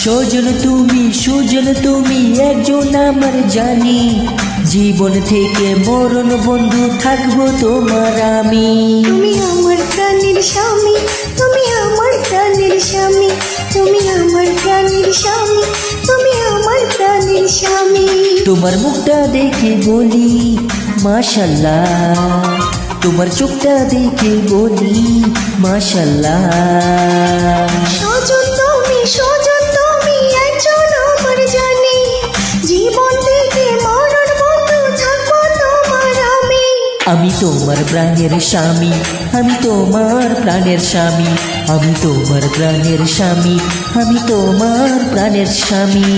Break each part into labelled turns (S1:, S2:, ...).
S1: সজন তুমি একজন আমার জানি, জীবন থেকে মরণ বন্ধু থাকবো তোমার আমি।
S2: তুমি আমার প্রাণের স্বামী, তুমি আমার প্রাণের স্বামী, তুমি আমার প্রাণের স্বামী, তুমি আমার প্রাণের স্বামী।
S1: তোমার মুখটা দেখে বলি মাশাল্লাহ, তোমার চোখটা দেখে বলি মাশাল্লাহ।
S2: সজন তুমি একজন আমার জানি, জীবন থেকে মরণ বন্ধু থাকবো তোমার আমি।
S1: আমি তোমার প্রাণের স্বামী, আমি তোমার প্রাণের স্বামী, আমি তোমার প্রাণের স্বামী, আমি তোমার প্রাণের স্বামী।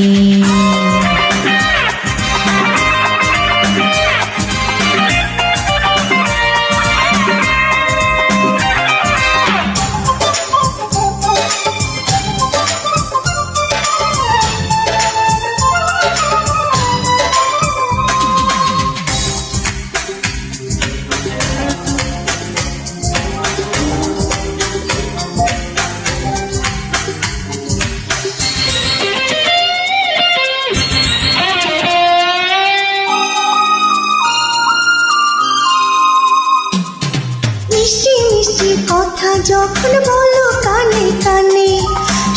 S2: মিষ্টি মিষ্টি কথা যখন বলো কানে কানে,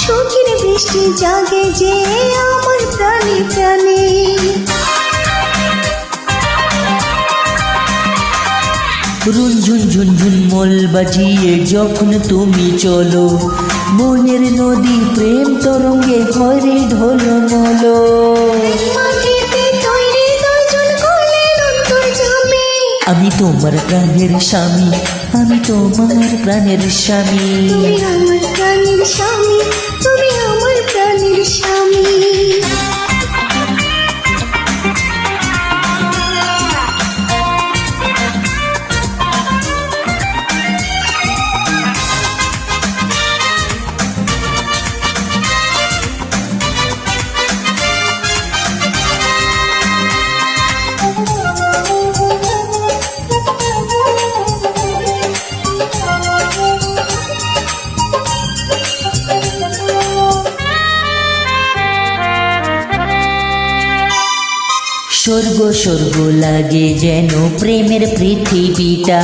S2: সুখের বৃষ্টি জাগে যে আমার প্রাণে প্রাণে।
S1: রুনঝুন ঝুনঝুন মল বাজিয়ে যখন তুমি চলো, মনের নদী প্রেম তরঙ্গে হয় রে ঢোলমল।
S2: মাটিতে তৈরি দুইজন কোলের অন্তর্যামী।
S1: আমি তোমার প্রাণের স্বামী, আমি তোমার প্রাণের স্বামী।
S2: তুমি আমার প্রাণের স্বামী, তুমি আমার প্রাণের স্বামী।
S1: স্বর্গ স্বর্গ লাগে যেন প্রেমের পৃথিবীটা,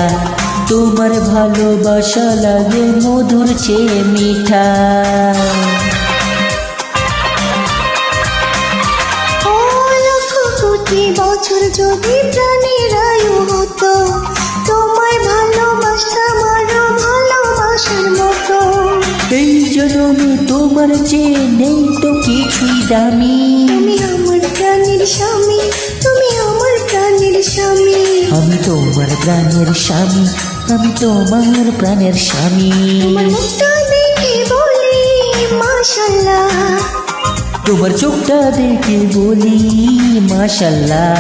S1: তোমার ভালোবাসা লাগে মধুর চেয়ে মিঠা।
S2: ও লক্ষ কোটি বছর যদি প্রাণের আয়ু হতো, তোমায় ভালোবাসতাম আরো ভালোবাসার মতো।
S1: এই জন্মে তোমার চেয়ে নেই তো কিছুই দামি।
S2: তুমি আমার প্রাণের স্বামী, তুমি আমার প্রাণের স্বামী।
S1: আমি তোমার প্রাণের স্বামী, আমি তোমার প্রাণের স্বামী।
S2: তোমার মুখটা দেখে বলি মাশাল্লাহ,
S1: তোমার চোখটা দেখে বলি মাশাল্লাহ।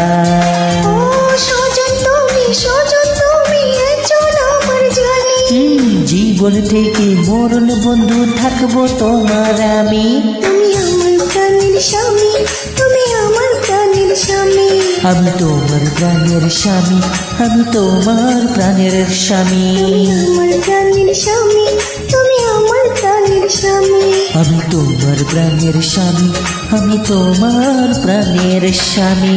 S2: ও সজন তুমি একজন আমার জানি,
S1: জীবন থেকে মরণ বন্ধু থাকবো তোমার আমি।
S2: তুমি আমার প্রাণের স্বামী, তুমি আমার প্রাণের স্বামী।
S1: আমি তোমার প্রাণের স্বামী, আমি তোমার প্রাণের স্বামী।
S2: আমার প্রাণের স্বামী, তুমি আমার প্রাণের স্বামী।
S1: আমি তোমার প্রাণের স্বামী, আমি তোমার প্রাণের স্বামী।